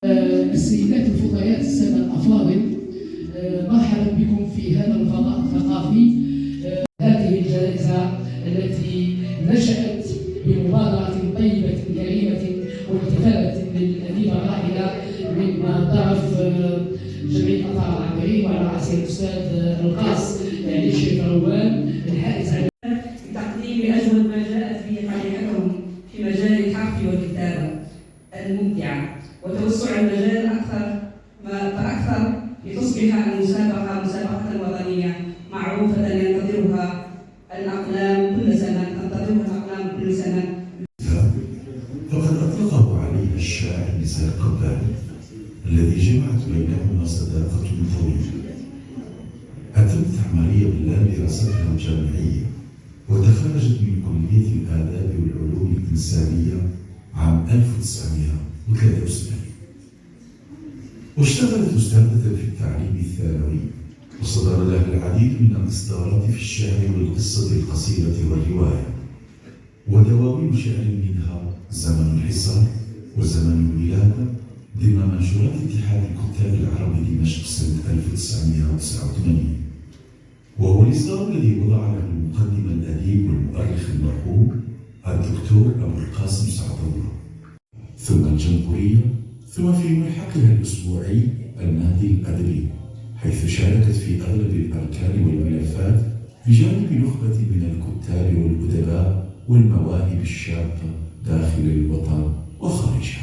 السيدات الفضليات السادة الأفاضل، مرحبا بكم في هذا الفضاء الثقافي. هذه الجائزة التي نشأت بمبادرة طيبة كريمة واحتفالة بالأديبة الراحلة من طرف جمعية أطهار العامرين وعلى رأسها الأستاذ القاص يعني الشيخ روان الحائز على لتقديم أجود ما جاءت به قريحتهم في مجال الحرف والكتابة الممتعة وتوسع المجال فأكثر لتصبح المسابقة مسابقة وطنية معروفة ينتظرها الأقلام كل سنة. فقد أطلقه عليها الشاعر نزار قباني الذي جمعت بينهما صداقة طويلة. أتمت عملية بالله دراستها الجامعية وتخرجت من كلية الآداب والعلوم الإنسانية عام 1973، واشتغلت أستاذة في التعليم الثانوي، وصدر لها العديد من الإصدارات في الشعر والقصة القصيرة والرواية، ودواوين شعر منها زمن الحصار وزمن الولادة ضمن منشورات اتحاد الكتاب العرب دمشق سنة 1989، وهو الإصدار الذي وضع له المقدم الأديب والمؤرخ المرحوم الدكتور أبو القاسم سعد الله، ثم الجمهورية، ثم في ملحقها الأسبوعي النادي الأدبي، حيث شاركت في أغلب الأركان والملفات بجانب نخبة من الكتاب والأدباء والمواهب الشابة داخل الوطن وخارجه.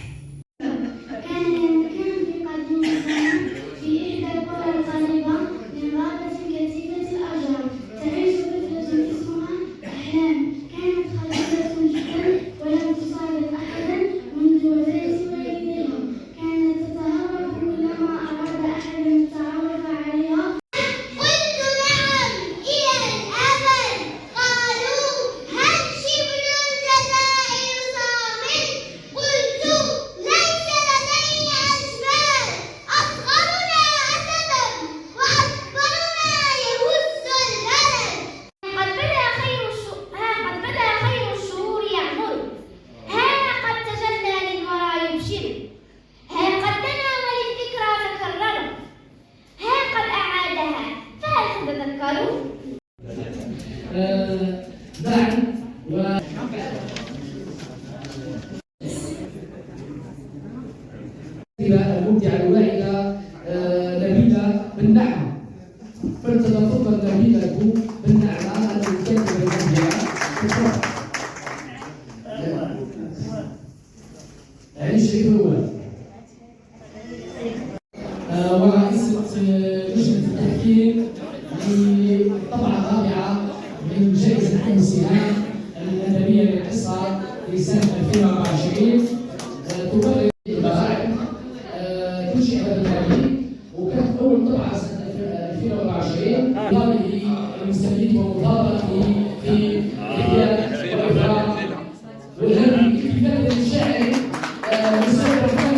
دعم الممتعة الواعدة نبيلة بالنعمة، فلتتفضل نبيلة بالنعمة الكاتبة المبدعة. علي الشريف الأول ورئيسة لجنة التحكيم للطبعة الرابعة من جائزة عين السهام الأدبية للقصة لسنة 2024 تبرر البراعم تنشئ هذا المالي، وكانت أول طبعة سنة 2024 طالبه المستفيد ومطالبته في إحياء وإفراغ والهم كتابة الشاعر مستوى الفن.